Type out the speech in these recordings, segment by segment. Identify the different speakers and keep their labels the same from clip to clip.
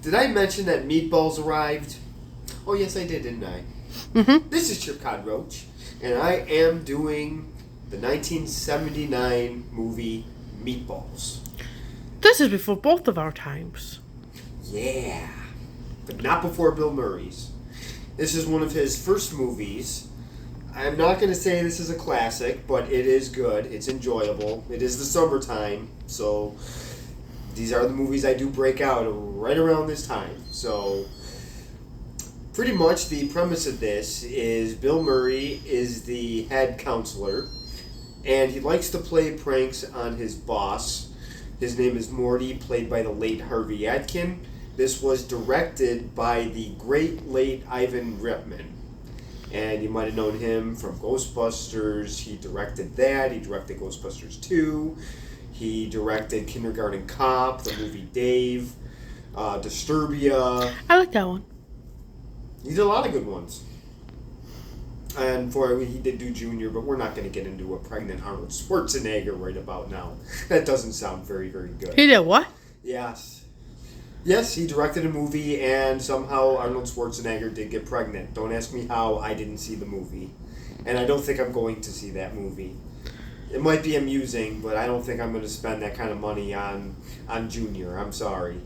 Speaker 1: Did I mention that Meatballs arrived? Oh, yes, I did, didn't I?
Speaker 2: Mm-hmm.
Speaker 1: This is Chip Cod Roach, and I am doing the 1979 movie Meatballs.
Speaker 2: This is before both of our times.
Speaker 1: Yeah, but not before Bill Murray's. This is one of his first movies. I'm not going to say this is a classic, but it is good. It's enjoyable. It is the summertime, so these are the movies I do break out right around this time. So pretty much the premise of this is Bill Murray is the head counselor, and he likes to play pranks on his boss. His name is Morty, played by the late Harvey Adkin. This was directed by the great late Ivan Reitman. And you might have known him from Ghostbusters. He directed that. He directed Ghostbusters 2. He directed Kindergarten Cop, the movie Dave, Disturbia.
Speaker 2: I like that one.
Speaker 1: He did a lot of good ones. And he did do Junior, but we're not going to get into a pregnant Arnold Schwarzenegger right about now. That doesn't sound very, very good.
Speaker 2: He did what?
Speaker 1: Yes. Yes, he directed a movie, and somehow Arnold Schwarzenegger did get pregnant. Don't ask me how. I didn't see the movie. And I don't think I'm going to see that movie. It might be amusing, but I don't think I'm going to spend that kind of money on Junior. I'm sorry.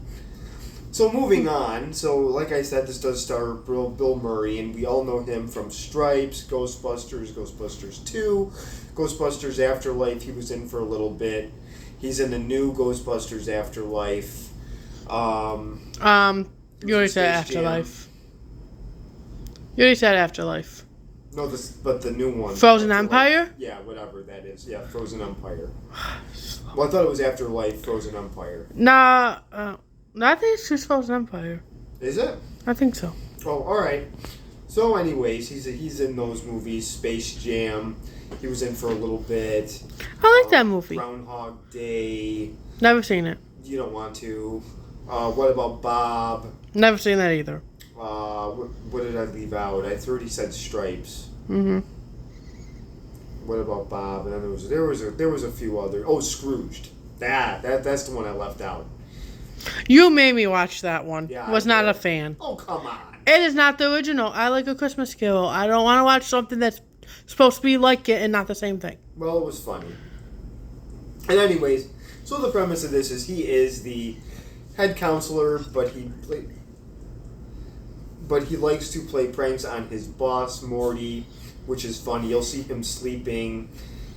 Speaker 1: So moving on. So like I said, this does star Bill Murray, and we all know him from Stripes, Ghostbusters, Ghostbusters 2, Ghostbusters Afterlife. He was in for a little bit. He's in the new Ghostbusters Afterlife.
Speaker 2: You already said Afterlife. You already said Afterlife.
Speaker 1: No, but the new one.
Speaker 2: Frozen
Speaker 1: Afterlife.
Speaker 2: Empire?
Speaker 1: Yeah, whatever that is. Yeah, Frozen Empire. Well, I thought it was Afterlife, Frozen Empire.
Speaker 2: Nah, I think it's just Frozen Empire.
Speaker 1: Is it?
Speaker 2: I think so.
Speaker 1: Oh, all right. So, anyways, he's in those movies. Space Jam. He was in for a little bit.
Speaker 2: I like that movie.
Speaker 1: Groundhog Day.
Speaker 2: Never seen it.
Speaker 1: You don't want to. What about Bob?
Speaker 2: Never seen that either.
Speaker 1: What did I leave out? I already said Stripes.
Speaker 2: Mm-hmm.
Speaker 1: What about Bob? And then there was a few other. Oh, Scrooged. That's the one I left out.
Speaker 2: You made me watch that one.
Speaker 1: Yeah,
Speaker 2: Was not a fan.
Speaker 1: Oh, come on.
Speaker 2: It is not the original. I like A Christmas Carol. I don't want to watch something that's supposed to be like it and not the same thing.
Speaker 1: Well, it was funny. And anyways, so the premise of this is he is the head counselor, but he likes to play pranks on his boss, Morty, which is funny. You'll see him sleeping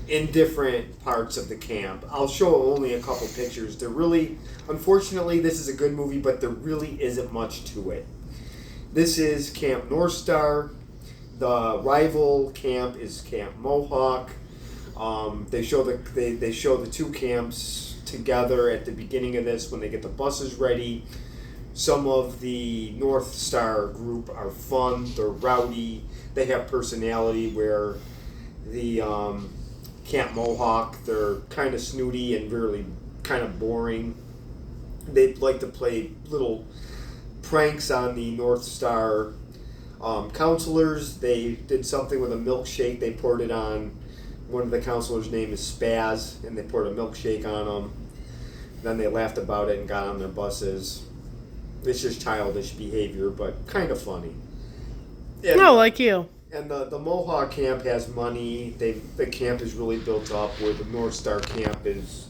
Speaker 1: in different parts of the camp. I'll show only a couple pictures. Unfortunately, this is a good movie, but there really isn't much to it. This is Camp North Star. The rival camp is Camp Mohawk. They show the two camps together at the beginning of this when they get the buses ready. Some of the North Star group are fun. They're rowdy. They have personality, where the Camp Mohawk, they're kind of snooty and really kind of boring. They like to play little pranks on the North Star counselors. They did something with a milkshake. They poured it on one of the counselors' name is Spaz, and they poured a milkshake on them. Then they laughed about it and got on their buses. It's just childish behavior, but kind of funny. And,
Speaker 2: No, like you.
Speaker 1: And the Mohawk camp has money. The camp is really built up, where the North Star camp is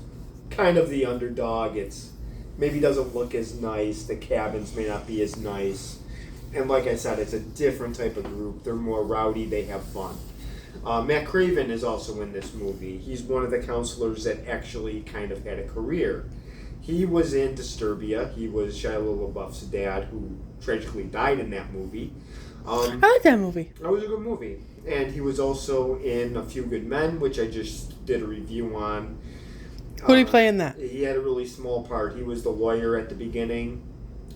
Speaker 1: kind of the underdog. It's maybe doesn't look as nice. The cabins may not be as nice. And like I said, it's a different type of group. They're more rowdy. They have fun. Matt Craven is also in this movie. He's one of the counselors that actually kind of had a career. He was in Disturbia. He was Shia LaBeouf's dad, who tragically died in that movie.
Speaker 2: I like that movie.
Speaker 1: That was a good movie. And he was also in A Few Good Men, which I just did a review on.
Speaker 2: Who did he play in that?
Speaker 1: He had a really small part. He was the lawyer at the beginning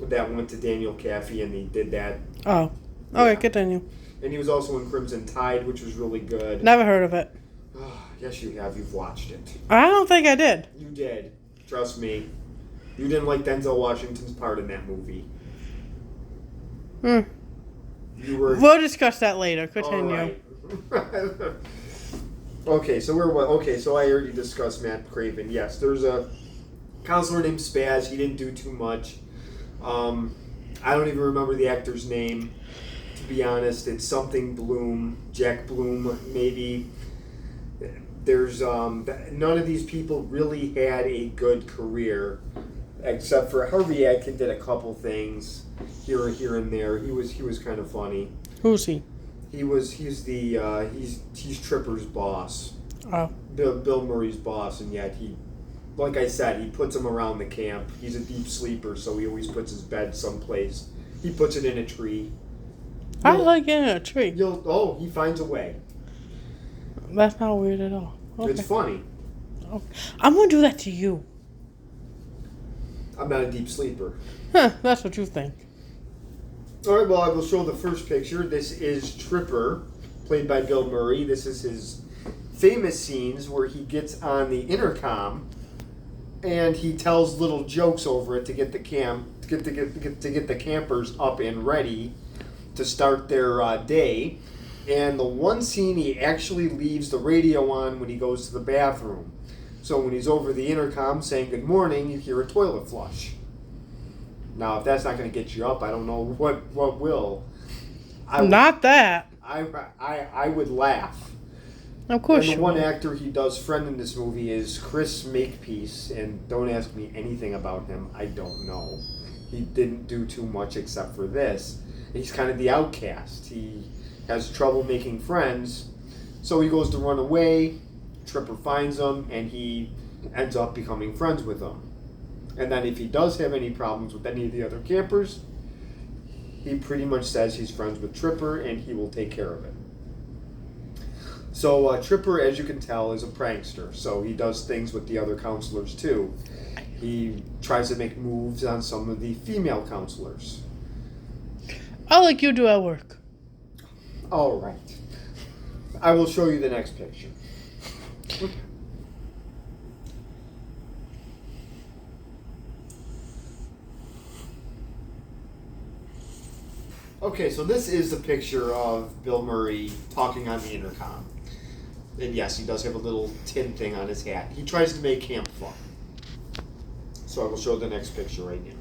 Speaker 1: that went to Daniel Kaffee, and he did that.
Speaker 2: Oh.
Speaker 1: Yeah.
Speaker 2: Okay, continue.
Speaker 1: And he was also in Crimson Tide, which was really good.
Speaker 2: Never heard of it.
Speaker 1: Yes, you have. You've watched it.
Speaker 2: I don't think I did.
Speaker 1: You did. Trust me. You didn't like Denzel Washington's part in that movie. You were.
Speaker 2: We'll discuss that later. Continue.
Speaker 1: All right. Okay, so I already discussed Matt Craven. Yes, there's a counselor named Spaz. He didn't do too much. I don't even remember the actor's name, to be honest. It's something Bloom, Jack Bloom, maybe. There's none of these people really had a good career, except for Harvey Adkin did a couple things here and there. He was kind of funny.
Speaker 2: Who's he?
Speaker 1: He's Tripper's boss.
Speaker 2: Oh.
Speaker 1: Bill Murray's boss, and yet like I said, he puts him around the camp. He's a deep sleeper, so he always puts his bed someplace. He puts it in a tree.
Speaker 2: I like it in a tree.
Speaker 1: He finds a way.
Speaker 2: That's not weird at all. Okay.
Speaker 1: It's funny.
Speaker 2: Okay. I'm going to do that to you.
Speaker 1: I'm not a deep sleeper.
Speaker 2: Huh, that's what you think.
Speaker 1: All right, well, I will show the first picture. This is Tripper, played by Bill Murray. This is his famous scenes where he gets on the intercom and he tells little jokes over it to get the campers up and ready to start their day. And the one scene, he actually leaves the radio on when he goes to the bathroom. So when he's over the intercom saying good morning, you hear a toilet flush. Now, if that's not going to get you up, I don't know what will.
Speaker 2: Not that.
Speaker 1: I would laugh.
Speaker 2: Of course.
Speaker 1: And the one actor he does friend in this movie is Chris Makepeace, and don't ask me anything about him. I don't know. He didn't do too much except for this. He's kind of the outcast. He has trouble making friends, so he goes to run away. Tripper finds him, and he ends up becoming friends with him. And then if he does have any problems with any of the other campers, he pretty much says he's friends with Tripper, and he will take care of it. So Tripper, as you can tell, is a prankster, so he does things with the other counselors too. He tries to make moves on some of the female counselors.
Speaker 2: I like you do at work.
Speaker 1: All right. I will show you the next picture. Okay, so this is the picture of Bill Murray talking on the intercom. And yes, he does have a little tin thing on his hat. He tries to make camp fun. So I will show the next picture right now.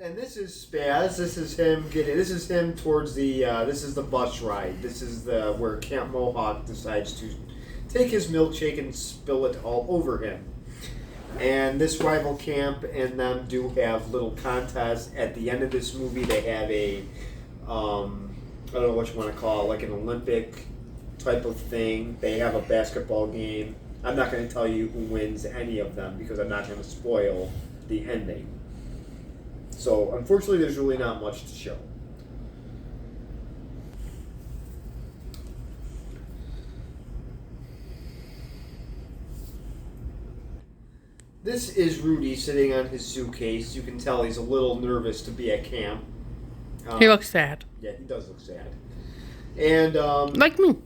Speaker 1: And this is Spaz. This is him towards the. This is the bus ride. This is where Camp Mohawk decides to take his milkshake and spill it all over him. And this rival camp and them do have little contests. At the end of this movie, they have a, I don't know what you want to call it, like an Olympic type of thing. They have a basketball game. I'm not going to tell you who wins any of them because I'm not going to spoil the ending. So, unfortunately, there's really not much to show. This is Rudy sitting on his suitcase. You can tell he's a little nervous to be at camp.
Speaker 2: He looks sad.
Speaker 1: Yeah, he does look sad. And
Speaker 2: like me.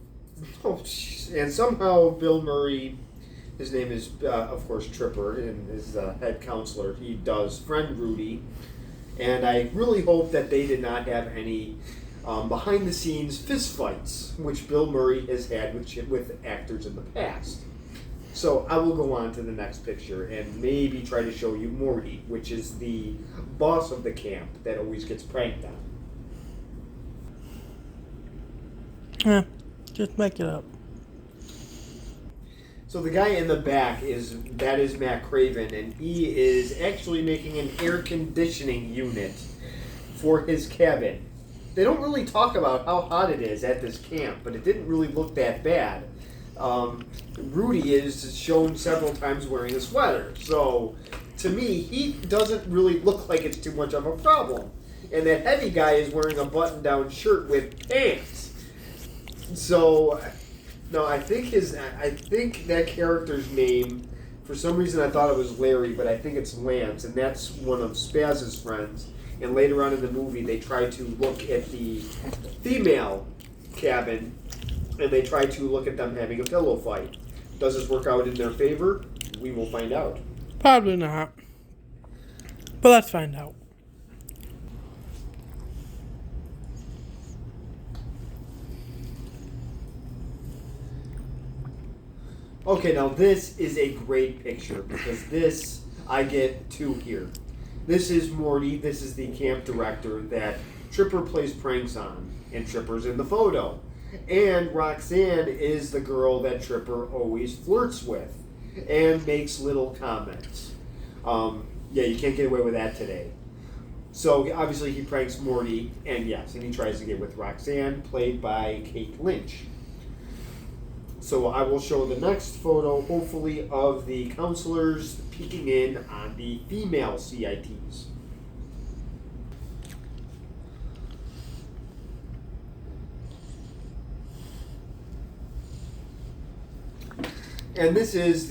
Speaker 1: Oh, and somehow Bill Murray, his name is of course Tripper, and is the head counselor. He does friend Rudy, and I really hope that they did not have any behind-the-scenes fistfights, which Bill Murray has had with actors in the past. So I will go on to the next picture and maybe try to show you Morty, which is the boss of the camp that always gets pranked on.
Speaker 2: Yeah, just make it up.
Speaker 1: So the guy in the back is Matt Craven, and he is actually making an air conditioning unit for his cabin. They don't really talk about how hot it is at this camp, but it didn't really look that bad. Rudy is shown several times wearing a sweater, so to me, he doesn't really look like it's too much of a problem. And that heavy guy is wearing a button-down shirt with pants. So, no, I think that character's name, for some reason I thought it was Larry, but I think it's Lance, and that's one of Spaz's friends. And later on in the movie, they try to look at the female cabin, and they try to look at them having a pillow fight. Does this work out in their favor? We will find out.
Speaker 2: Probably not. But let's find out.
Speaker 1: Okay, now this is a great picture because this, I get two here. This is Morty. This is the camp director that Tripper plays pranks on, and Tripper's in the photo. And Roxanne is the girl that Tripper always flirts with and makes little comments. Yeah, you can't get away with that today. So obviously he pranks Morty, and yes, and he tries to get with Roxanne, played by Kate Lynch. So I will show the next photo, hopefully, of the counselors peeking in on the female CITs. And this is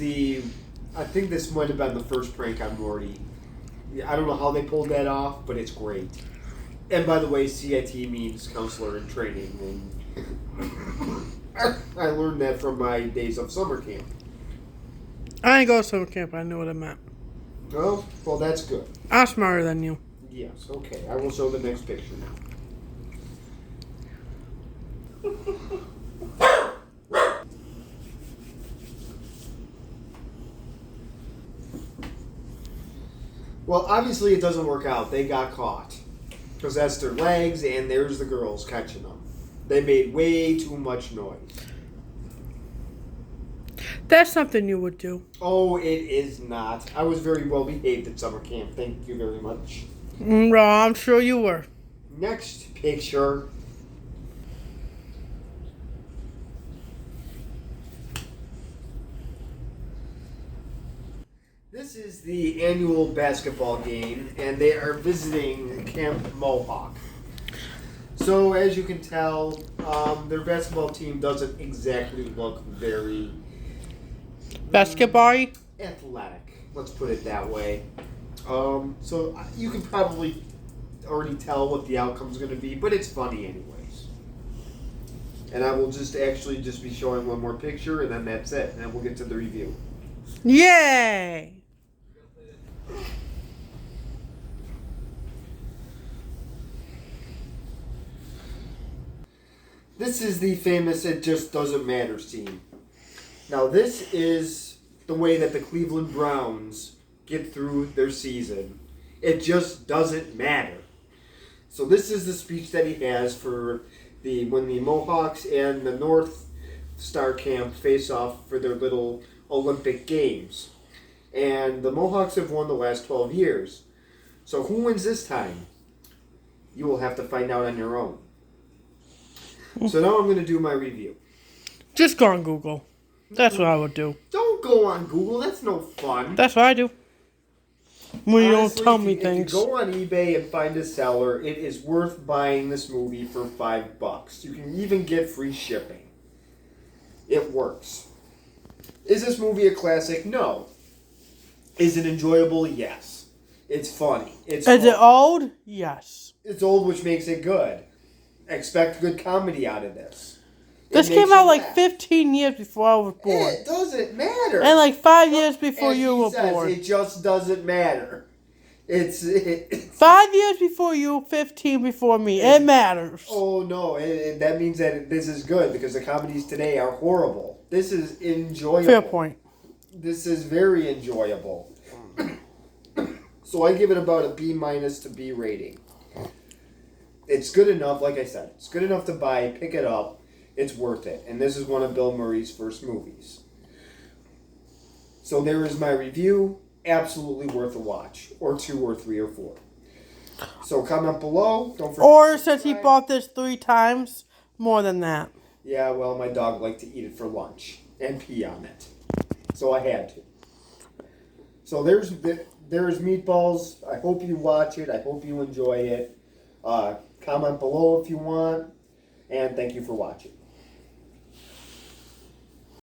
Speaker 1: I think this might have been the first prank on Morty. I don't know how they pulled that off, but it's great. And by the way, CIT means counselor in training, and I learned that from my days of summer camp.
Speaker 2: I ain't go to summer camp. I knew what it meant.
Speaker 1: Oh, well, that's good.
Speaker 2: I'm smarter than you.
Speaker 1: Yes, okay. I will show the next picture now. Well, obviously it doesn't work out. They got caught. Because that's their legs, and there's the girls catching them. They made way too much noise.
Speaker 2: That's something you would do.
Speaker 1: Oh, it is not. I was very well behaved at summer camp. Thank you very much.
Speaker 2: No, I'm sure you were.
Speaker 1: Next picture. This is the annual basketball game, and they are visiting Camp Mohawk. So, as you can tell, their basketball team doesn't exactly look very
Speaker 2: Basketball?
Speaker 1: athletic. Let's put it that way. So you can probably already tell what the outcome's going to be, but it's funny anyways. And I will just be showing one more picture, and then that's it, and then we'll get to the review.
Speaker 2: Yay!
Speaker 1: This is the famous "It Just Doesn't Matter" scene. Now, this is the way that the Cleveland Browns get through their season. It just doesn't matter. So this is the speech that he has for when the Mohawks and the North Star Camp face off for their little Olympic Games. And the Mohawks have won the last 12 years. So who wins this time? You will have to find out on your own. So now I'm going to do my review.
Speaker 2: Just go on Google. That's what I would do.
Speaker 1: Don't go on Google. That's no fun.
Speaker 2: That's what I do. When you
Speaker 1: Honestly,
Speaker 2: don't tell me
Speaker 1: if
Speaker 2: things.
Speaker 1: you go on eBay and find a seller, it is worth buying this movie for $5. You can even get free shipping. It works. Is this movie a classic? No. Is it enjoyable? Yes. It's funny.
Speaker 2: Is it old? Yes.
Speaker 1: It's old, which makes it good. Expect good comedy out of this.
Speaker 2: This came out like 15 years before I was born.
Speaker 1: It doesn't matter.
Speaker 2: And like 5 years before
Speaker 1: As
Speaker 2: you
Speaker 1: he
Speaker 2: were
Speaker 1: says,
Speaker 2: born.
Speaker 1: It just doesn't matter. It's
Speaker 2: 5 years before you, 15 before me. It matters.
Speaker 1: Oh no, that means that this is good because the comedies today are horrible. This is enjoyable.
Speaker 2: Fair point.
Speaker 1: This is very enjoyable. So I give it about a B- to B rating. It's good enough, like I said. It's good enough to buy, pick it up. It's worth it. And this is one of Bill Murray's first movies. So there is my review. Absolutely worth a watch. Or 2 or 3 or 4. So comment below. Don't forget.
Speaker 2: Or since he bought this 3 times, more than that.
Speaker 1: Yeah, well, my dog liked to eat it for lunch. And pee on it. So I had to. So there's Meatballs. I hope you watch it. I hope you enjoy it. Comment below if you want. And thank you for watching.